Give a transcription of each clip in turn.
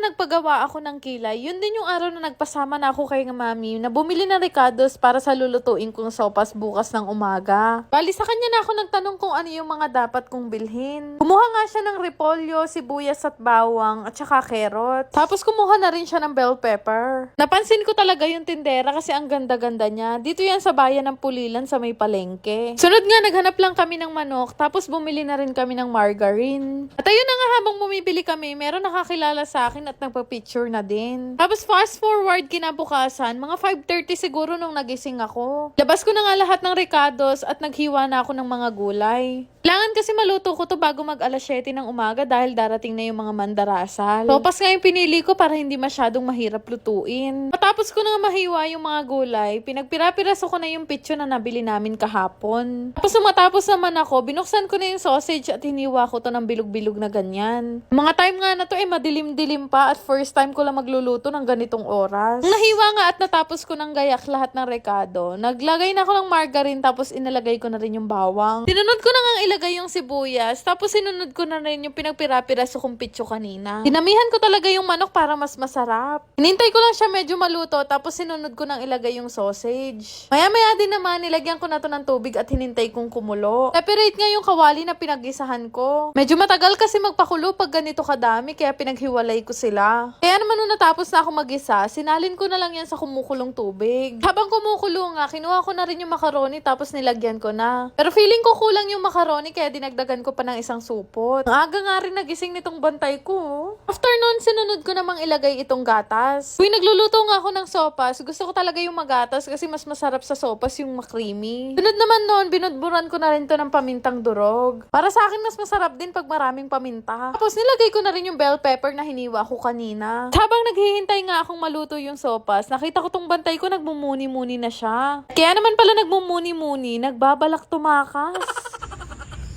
na nagpagawa ako ng kilay, yun din yung araw na nagpasama na ako kay mami na bumili ng ricados para sa lulutuin kong sopas bukas ng umaga. Bali sa kanya na ako nagtanong kung ano yung mga dapat kong bilhin. Kumuha nga siya ng repolyo, sibuyas at bawang at saka carrot. Tapos kumuha na rin siya ng bell pepper. Napansin ko talaga yung tindera kasi ang ganda-ganda niya. Dito yan sa bayan ng Pulilan sa may palengke. Sunod nga, naghanap lang kami ng manok tapos bumili na rin kami ng margarine. At ayun na nga, habang bumibili kami, meron nakakilala sa akin at nagpa-picture na din. Tapos fast forward kinabukasan, mga 5:30 siguro nung nagising ako. Labas ko na nga lahat ng ricados at naghiwa na ako ng mga gulay. Kailangan kasi maluto ko to bago mag alas 7 ng umaga dahil darating na yung mga mandarasal. Sopas nga yung pinili ko para hindi masyadong mahirap lutuin. Matapos ko na nga mahiwa yung mga gulay, pinagpira-piraso ko na yung pitso na nabili namin kahapon. Tapos matapos naman ako, binuksan ko na yung sausage at hiniwa ko to ng bilog-bilog na ganyan. Mga time nga na to madilim-dilim pa at first time ko lang magluluto ng ganitong oras. Nung nahiwa nga at natapos ko ng gayak lahat ng rekado, naglagay na ako ng margarine tapos inalagay ko na rin yung bawang. Sinunod ko na nga ilagay yung sibuyas tapos sinunod ko na rin yung pinagpira-piraso kong pitso kanina. Dinamihan ko talaga yung manok para mas masarap. Hinintay ko lang siya medyo maluto tapos sinunod ko nang ilagay yung sausage. Maya-maya din naman nilagyan ko na to ng tubig at hinintay kong kumulo. Separate nga yung kawali na pinag-isahan ko. Medyo matagal kasi magpakulo pag ganito kadami kaya pinaghiwalay ko sila. Kaya naman nung natapos na ako mag-isa, sinalin ko na lang yan sa kumukulong tubig. Habang kumukulo nga, kinuha ko na rin yung macaroni tapos nilagyan ko na. Pero feeling ko kulang yung macaroni kaya dinagdagan ko pa ng isang supot. Ang aga nga rin nagising nitong bantay ko. After nun, sinunod ko namang ilagay itong gatas. Kung nagluluto nga ako ng sopas, gusto ko talaga yung magatas kasi mas masarap sa sopas yung makreamy. Sunod naman nun, binudburan ko na rin to ng pamintang durog. Para sa akin, mas masarap din pag maraming paminta. Tapos nilagay ko na rin yung bell pepper na hiniwa ko kanina. Habang naghihintay nga akong maluto yung sopas, nakita ko tong bantay ko nagmumuni-muni na siya. Kaya naman pala nagmumuni-muni, nagbabalak tumakas.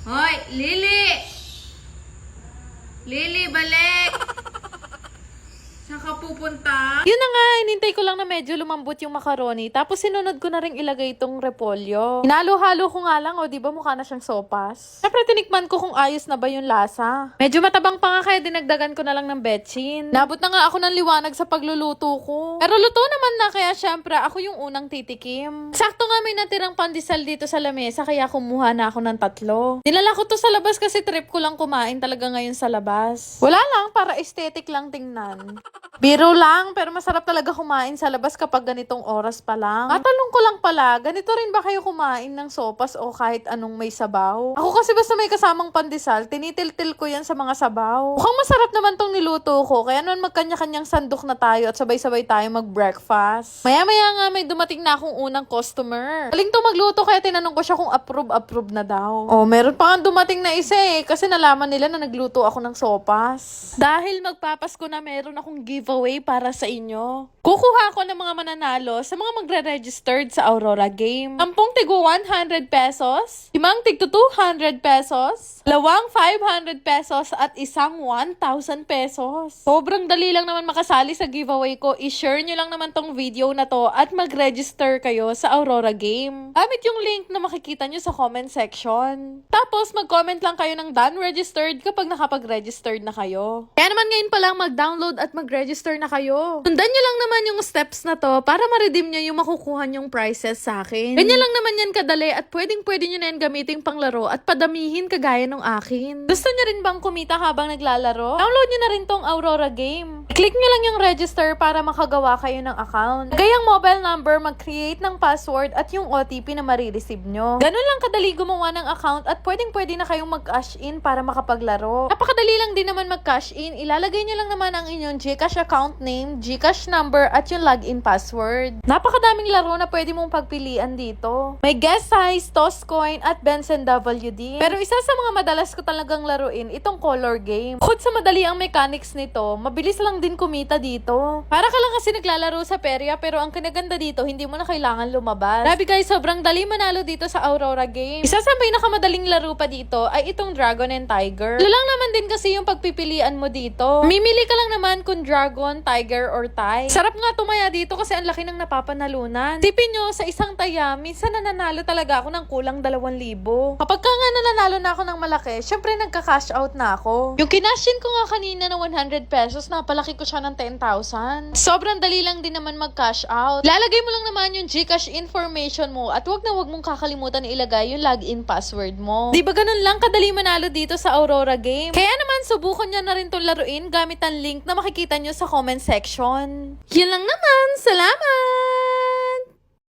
Hoy, Lily! Lily, balik! Saan ka pupunta? Yun na nga, inintay ko lang na medyo lumambot yung macaroni. Tapos sinunod ko na rin ilagay itong repolyo. Hinalo-halo ko nga lang, o diba mukha na siyang sopas. Siyempre tinikman ko kung ayos na ba yung lasa. Medyo matabang pa nga kaya dinagdagan ko na lang ng betchin. Nabot na nga ako ng liwanag sa pagluluto ko. Pero luto naman na kaya siyempre ako yung unang titikim. Sakto nga may natirang pandesal dito sa lamesa kaya kumuha na ako ng 3. Dinala ko to sa labas kasi trip ko lang kumain talaga ngayon sa labas. Wala lang, para aesthetic lang tingnan. Biro lang, pero masarap talaga kumain sa labas kapag ganitong oras pa lang. Matanong ko lang pala, ganito rin ba kayo kumain ng sopas o kahit anong may sabaw? Ako kasi basta may kasamang pandesal, tinitil-til ko yan sa mga sabaw. Mukhang masarap naman tong niluto ko, kaya naman magkanya-kanyang sandok na tayo at sabay-sabay tayo mag-breakfast. Maya-maya nga may dumating na akong unang customer. Galing to magluto kaya tinanong ko siya kung approve na daw. Oh, meron pa nga dumating na isa kasi nalaman nila na nagluto ako ng sopas. Dahil magpapasko na meron akong giveaway para sa inyo. Kukuha ako ng mga mananalo sa mga magre-registered sa Aurora Game. 10 tigo 100 pesos, 5 tigto 200 pesos, 2 500 pesos at isang 1,000 pesos. Sobrang dali lang naman makasali sa giveaway ko. I-share nyo lang naman tong video na to at mag-register kayo sa Aurora Game. Gamit yung link na makikita nyo sa comment section. Tapos mag-comment lang kayo ng done registered kapag nakapag-registered na kayo. Kaya naman ngayon pa lang mag-download at mag-register na kayo. Sundan nyo lang naman yung steps na to para ma-redeem nyo yung makukuha nyong prizes sa akin. Ganyan lang naman yan kadali at pwedeng-pwede nyo na yan gamitin panglaro at padamihin kagaya nung akin. Gusto nyo rin bang kumita habang naglalaro? Download nyo na rin tong Aurora Game. Click nyo lang yung register para makagawa kayo ng account. Lagay ang mobile number, mag-create ng password at yung OTP na marireceive nyo. Ganun lang kadali gumawa ng account at pwedeng-pwede na kayong mag-cash in para makapaglaro. Napakadali lang din naman mag-cash in. Ilalagay nyo lang naman ang inyong GCash account name, GCash number at yung login password. Napakadaming laro na pwede mong pagpilian dito. May Guess Size, Toss Coin at Benson WD. Pero isa sa mga madalas ko talagang laruin itong color game. Bukod sa madali ang mechanics nito, mabilis lang din kumita dito. Para ka lang kasi naglalaro sa perya pero ang kinaganda dito, hindi mo na kailangan lumabas. Grabe guys, sobrang dali manalo dito sa Aurora Game. Isa sa pinakamadaling laro pa dito ay itong Dragon and Tiger. Ito lang naman din kasi yung pagpipilian mo dito. Mimili ka lang naman kung Dragon, Tiger, or Tie. Sarap nga tumaya dito kasi ang laki ng napapanalunan. Tipin nyo, sa isang taya, minsan nananalo talaga ako ng kulang 2,000. Kapag ka nga nananalo na ako ng malaki, syempre nagka-cash out na ako. Yung kinashin ko nga kanina na 100 pesos, napalaki inatake ko siya ng 10,000. Sobrang dali lang din naman mag-cash out. Lalagay mo lang naman yung GCash information mo at wag mong kakalimutan na ilagay yung login password mo. Di ba ganun lang kadali manalo dito sa Aurora Game? Kaya naman, subukan nyo na rin itong laruin gamit ang link na makikita nyo sa comment section. Yun lang naman. Salamat!